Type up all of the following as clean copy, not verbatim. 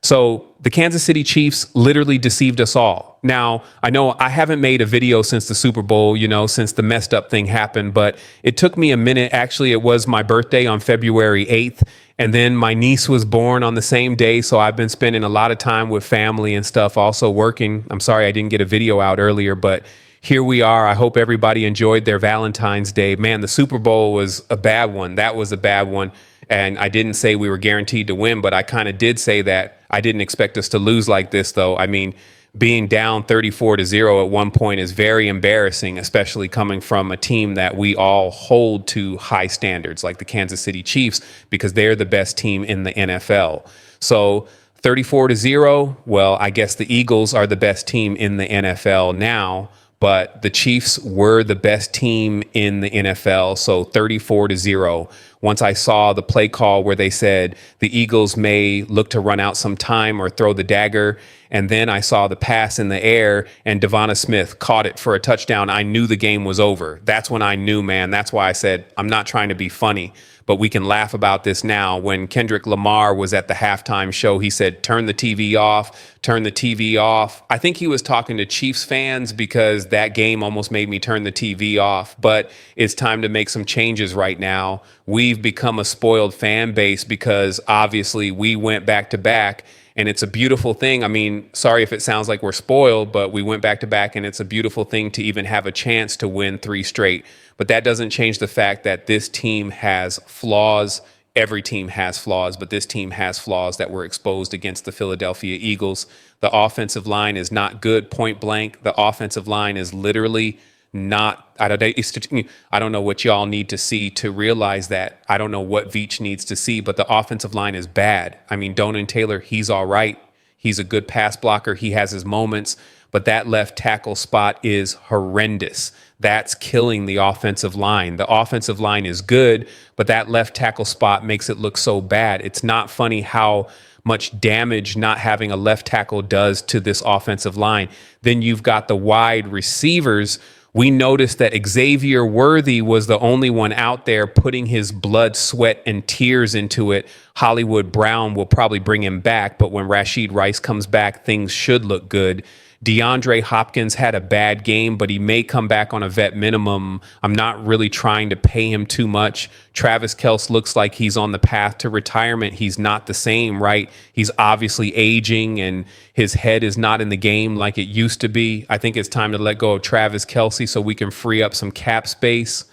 So the Kansas City Chiefs literally deceived us all. Now, I know I haven't made a video since the Super Bowl, since the messed up thing happened, but it took me a minute. Actually, it was my birthday on February 8th. And then my niece was born on the same day. So I've been spending a lot of time with family and stuff, also working. I'm sorry I didn't get a video out earlier, but here we are. I hope everybody enjoyed their Valentine's Day. Man, the Super Bowl was a bad one. That was a bad one. And I didn't say we were guaranteed to win, but I kind of did say that. I didn't expect us to lose like this, though. I mean, being down 34-0 at one point is very embarrassing, especially coming from a team that we all hold to high standards, like the Kansas City Chiefs, because they're the best team in the NFL. So 34-0, well, I guess the Eagles are the best team in the NFL now, but the Chiefs were the best team in the NFL. So 34-0. Once I saw the play call where they said the Eagles may look to run out some time or throw the dagger, and then I saw the pass in the air and Devonta Smith caught it for a touchdown, I knew the game was over. That's when I knew, man. That's why I said, I'm not trying to be funny, but we can laugh about this now. When Kendrick Lamar was at the halftime show, he said, turn the TV off, turn the TV off. I think he was talking to Chiefs fans because that game almost made me turn the TV off. But it's time to make some changes right now. We've become a spoiled fan base because obviously we went back to back. And it's a beautiful thing. I mean, sorry if it sounds like we're spoiled, but we went back to back, and it's a beautiful thing to even have a chance to win 3 straight. But that doesn't change the fact that this team has flaws. Every team has flaws, but this team has flaws that were exposed against the Philadelphia Eagles. The offensive line is not good, point blank. The offensive line is literally not. I don't know what y'all need to see to realize that. I don't know what Veach needs to see, but the offensive line is bad. I mean, Donan Taylor, he's all right. He's a good pass blocker. He has his moments, but that left tackle spot is horrendous. That's killing the offensive line. The offensive line is good, but that left tackle spot makes it look so bad. It's not funny how much damage not having a left tackle does to this offensive line. Then you've got the wide receivers. We noticed that Xavier Worthy was the only one out there putting his blood, sweat, and tears into it. Hollywood Brown will probably bring him back, but when Rashid Rice comes back, things should look good. DeAndre Hopkins had a bad game, but he may come back on a vet minimum. I'm not really trying to pay him too much. Travis Kelce looks like he's on the path to retirement. He's not the same, right? He's obviously aging and his head is not in the game like it used to be. I think it's time to let go of Travis Kelce so we can free up some cap space.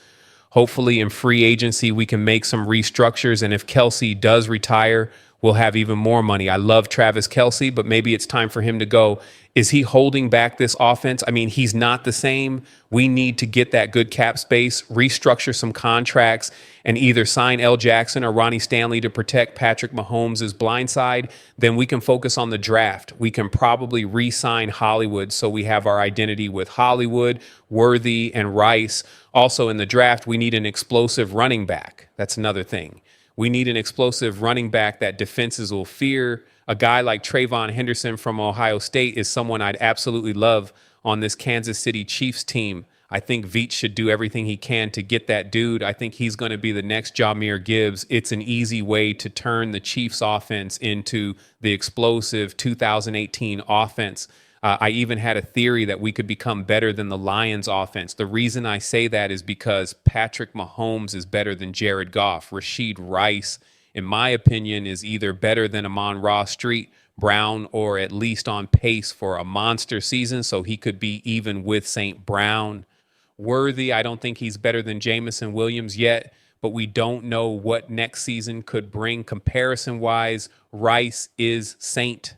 Hopefully in free agency, we can make some restructures. And if Kelce does retire, we'll have even more money. I love Travis Kelce, but maybe it's time for him to go. Is he holding back this offense? I mean, he's not the same. We need to get that good cap space, restructure some contracts, and either sign L. Jackson or Ronnie Stanley to protect Patrick Mahomes' blind side. Then we can focus on the draft. We can probably re-sign Hollywood so we have our identity with Hollywood, Worthy, and Rice. Also in the draft, we need an explosive running back. That's another thing. We need an explosive running back that defenses will fear. A guy like Trayvon Henderson from Ohio State is someone I'd absolutely love on this Kansas City Chiefs team. I think Veach should do everything he can to get that dude. I think he's going to be the next Jahmyr Gibbs. It's an easy way to turn the Chiefs offense into the explosive 2018 offense. I even had a theory that we could become better than the Lions offense. The reason I say that is because Patrick Mahomes is better than Jared Goff. Rashid Rice, in my opinion, is either better than Amon-Ra St. Brown or at least on pace for a monster season, so he could be even with St. Brown. Worthy, I don't think he's better than Jamison Williams yet, but we don't know what next season could bring comparison-wise. Rice is St.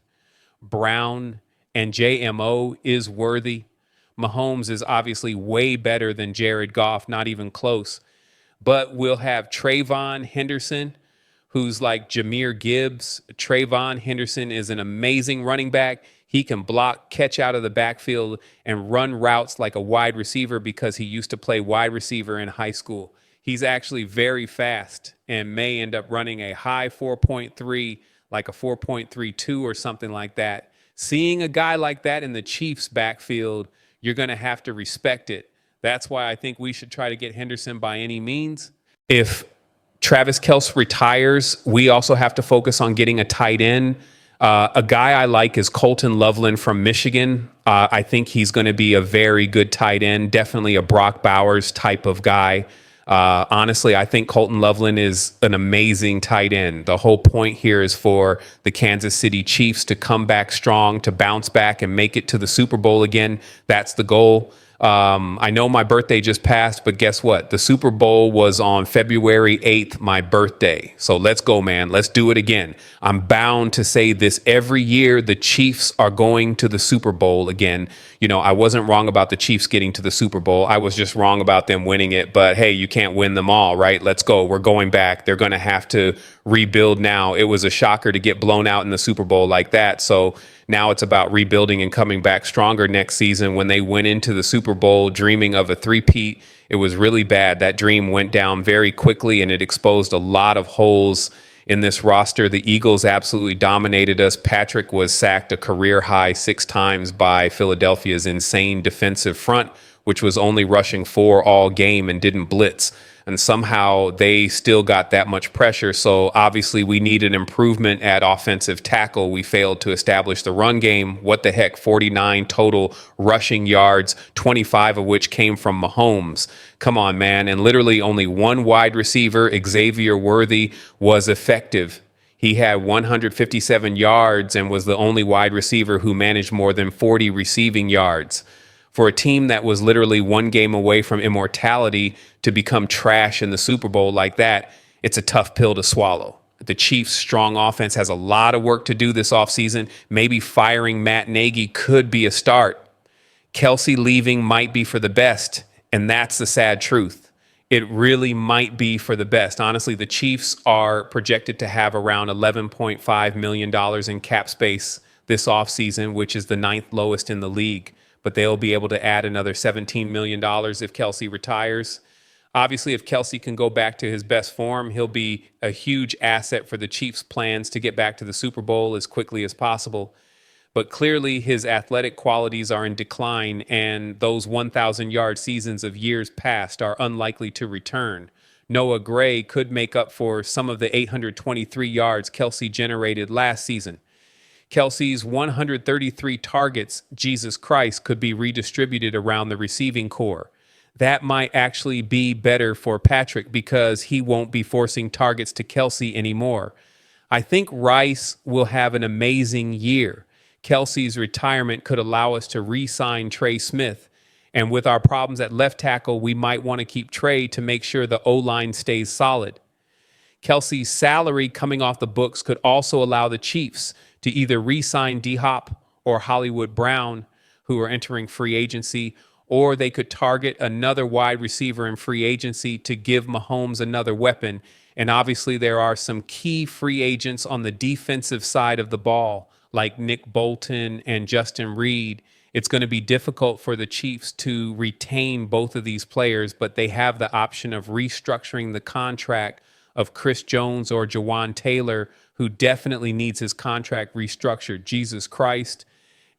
Brown and JMO is Worthy. Mahomes is obviously way better than Jared Goff, not even close. But we'll have Trayvon Henderson, who's like Jahmyr Gibbs. Trayvon Henderson is an amazing running back. He can block, catch out of the backfield, and run routes like a wide receiver because he used to play wide receiver in high school. He's actually very fast and may end up running a high 4.3, like a 4.32 or something like that. Seeing a guy like that in the Chiefs backfield, you're going to have to respect it. That's why I think we should try to get Henderson by any means. If Travis Kelce retires, we also have to focus on getting a tight end. A guy I like is Colton Loveland from Michigan. I think he's going to be a very good tight end, definitely a Brock Bowers type of guy. Honestly, I think Colton Loveland is an amazing tight end. The whole point here is for the Kansas City Chiefs to come back strong, to bounce back and make it to the Super Bowl again. That's the goal. I know my birthday just passed, but guess what? The Super Bowl was on February 8th, my birthday. So let's go, man. Let's do it again. I'm bound to say this every year. The Chiefs are going to the Super Bowl again. You know, I wasn't wrong about the Chiefs getting to the Super Bowl. I was just wrong about them winning it. But hey, you can't win them all, right? Let's go. We're going back. They're going to have to rebuild now. It was a shocker to get blown out in the Super Bowl like that. So now it's about rebuilding and coming back stronger next season. When they went into the Super Bowl dreaming of a three-peat, it was really bad. That dream went down very quickly, and it exposed a lot of holes in this roster. The Eagles absolutely dominated us. Patrick was sacked a career high 6 times by Philadelphia's insane defensive front, which was only rushing 4 all game and didn't blitz. And somehow they still got that much pressure. So obviously we need an improvement at offensive tackle. We failed to establish the run game. What the heck? 49 total rushing yards, 25 of which came from Mahomes. Come on, man. And literally only one wide receiver, Xavier Worthy, was effective. He had 157 yards and was the only wide receiver who managed more than 40 receiving yards. For a team that was literally one game away from immortality to become trash in the Super Bowl like that, it's a tough pill to swallow. The Chiefs' strong offense has a lot of work to do this offseason. Maybe firing Matt Nagy could be a start. Kelsey leaving might be for the best, and that's the sad truth. It really might be for the best. Honestly, the Chiefs are projected to have around $11.5 million in cap space this offseason, which is the 9th lowest in the league. But they'll be able to add another $17 million if Kelsey retires. Obviously, if Kelsey can go back to his best form, he'll be a huge asset for the Chiefs' plans to get back to the Super Bowl as quickly as possible. But clearly, his athletic qualities are in decline, and those 1,000-yard seasons of years past are unlikely to return. Noah Gray could make up for some of the 823 yards Kelsey generated last season. Kelsey's 133 targets, Jesus Christ, could be redistributed around the receiving core. That might actually be better for Patrick because he won't be forcing targets to Kelsey anymore. I think Rice will have an amazing year. Kelsey's retirement could allow us to re-sign Trey Smith. And with our problems at left tackle, we might want to keep Trey to make sure the O-line stays solid. Kelsey's salary coming off the books could also allow the Chiefs to either re-sign D-Hop or Hollywood Brown, who are entering free agency, or they could target another wide receiver in free agency to give Mahomes another weapon. And obviously there are some key free agents on the defensive side of the ball, like Nick Bolton and Justin Reed. It's going to be difficult for the Chiefs to retain both of these players, but they have the option of restructuring the contract of Chris Jones or Jawan Taylor, who definitely needs his contract restructured. Jesus Christ.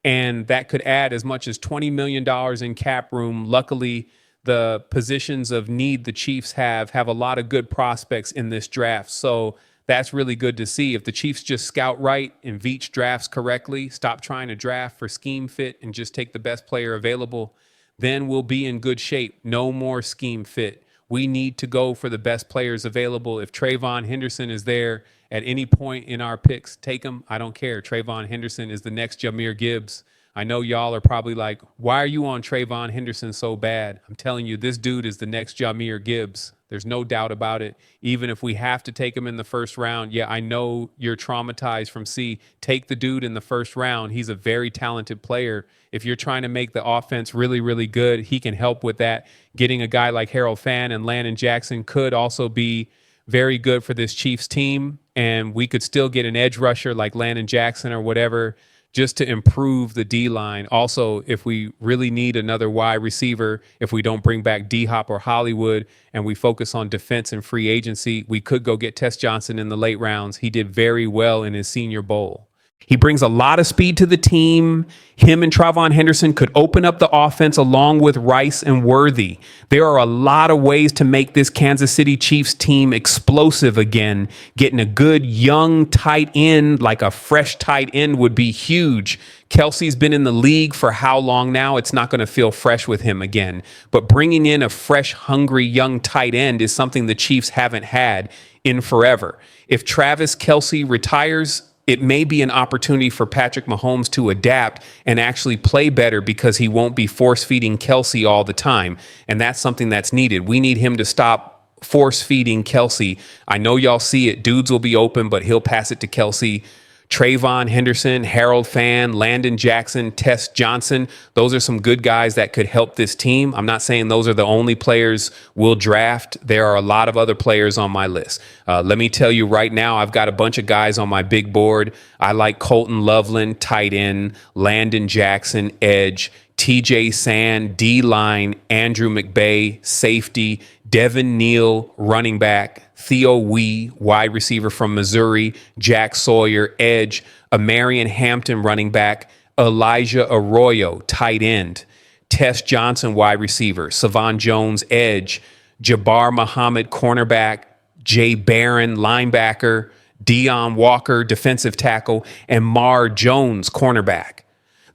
And that could add as much as $20 million in cap room. Luckily, the positions of need the Chiefs have a lot of good prospects in this draft. So that's really good to see. If the Chiefs just scout right and Veach drafts correctly, stop trying to draft for scheme fit and just take the best player available, then we'll be in good shape. No more scheme fit. We need to go for the best players available. If Trayvon Henderson is there at any point in our picks, take him. I don't care. Trayvon Henderson is the next Jahmyr Gibbs. I know y'all are probably like, why are you on Trayvon Henderson so bad? I'm telling you, this dude is the next Jahmyr Gibbs. There's no doubt about it. Even if we have to take him in the first round, yeah, I know you're traumatized from C. Take the dude in the first round. He's a very talented player. If you're trying to make the offense really, really good, he can help with that. Getting a guy like Harold Fan and Landon Jackson could also be very good for this Chiefs team. And we could still get an edge rusher like Landon Jackson or whatever, just to improve the D-line. Also, if we really need another wide receiver, if we don't bring back D-Hop or Hollywood and we focus on defense and free agency, we could go get Tess Johnson in the late rounds. He did very well in his Senior Bowl. He brings a lot of speed to the team. Him and Travon Henderson could open up the offense along with Rice and Worthy. There are a lot of ways to make this Kansas City Chiefs team explosive again. Getting a good young tight end, like a fresh tight end, would be huge. Kelsey's been in the league for how long now? It's not going to feel fresh with him again. But bringing in a fresh, hungry young tight end is something the Chiefs haven't had in forever. If Travis Kelce retires, it may be an opportunity for Patrick Mahomes to adapt and actually play better because he won't be force-feeding Kelsey all the time. And that's something that's needed. We need him to stop force-feeding Kelsey. I know y'all see it. Dudes will be open, but he'll pass it to Kelsey. Travon Henderson, Harold Fan, Landon Jackson, Tess Johnson. Those are some good guys that could help this team. I'm not saying those are the only players we'll draft. There are a lot of other players on my list. Let me tell you right now, I've got a bunch of guys on my big board. I like Colton Loveland, tight end, Landon Jackson, edge, TJ Sand, D-line, Andrew McBay, safety, Devin Neal, running back, Theo Wee, wide receiver from Missouri, Jack Sawyer, edge, Amarian Hampton, running back, Elijah Arroyo, tight end, Tess Johnson, wide receiver, Savon Jones, edge, Jabbar Muhammad, cornerback, Jay Barron, linebacker, Deion Walker, defensive tackle, and Mar Jones, cornerback.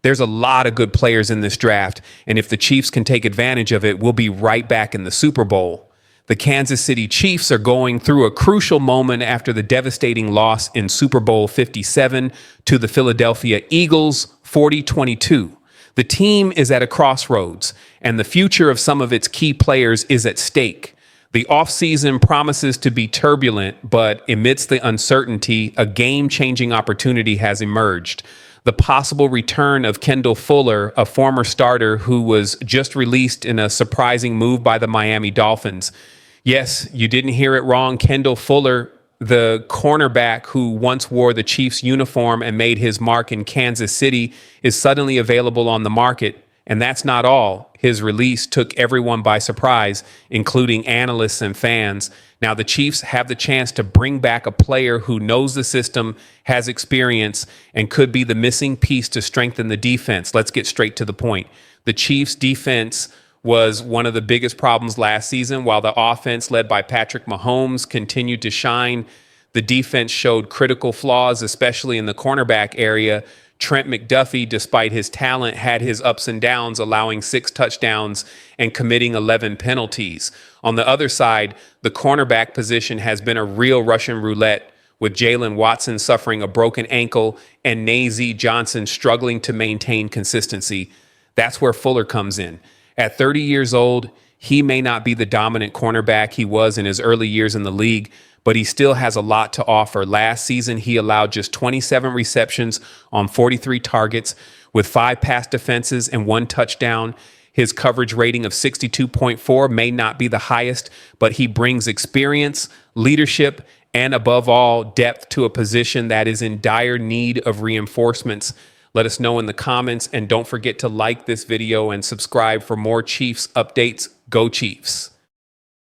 There's a lot of good players in this draft, and if the Chiefs can take advantage of it, we'll be right back in the Super Bowl. The Kansas City Chiefs are going through a crucial moment after the devastating loss in Super Bowl 57 to the Philadelphia Eagles, 40-22. The team is at a crossroads, and the future of some of its key players is at stake. The offseason promises to be turbulent, but amidst the uncertainty, a game-changing opportunity has emerged. The possible return of Kendall Fuller, a former starter who was just released in a surprising move by the Miami Dolphins. Yes, you didn't hear it wrong. Kendall Fuller, the cornerback who once wore the Chiefs uniform and made his mark in Kansas City, is suddenly available on the market. And that's not all. His release took everyone by surprise, including analysts and fans. Now, the Chiefs have the chance to bring back a player who knows the system, has experience, and could be the missing piece to strengthen the defense. Let's get straight to the point. The Chiefs' defense was one of the biggest problems last season. While the offense led by Patrick Mahomes continued to shine, the defense showed critical flaws, especially in the cornerback area. Trent McDuffie, despite his talent, had his ups and downs, allowing 6 touchdowns and committing 11 penalties. On the other side, the cornerback position has been a real Russian roulette, with Jalen Watson suffering a broken ankle and Nazeeh Johnson struggling to maintain consistency. That's where Fuller comes in. At 30 years old, he may not be the dominant cornerback he was in his early years in the league, but he still has a lot to offer. Last season, he allowed just 27 receptions on 43 targets with 5 pass defenses and 1 touchdown. His coverage rating of 62.4 may not be the highest, but he brings experience, leadership, and above all, depth to a position that is in dire need of reinforcements. Let us know in the comments, and don't forget to like this video and subscribe for more Chiefs updates. Go Chiefs.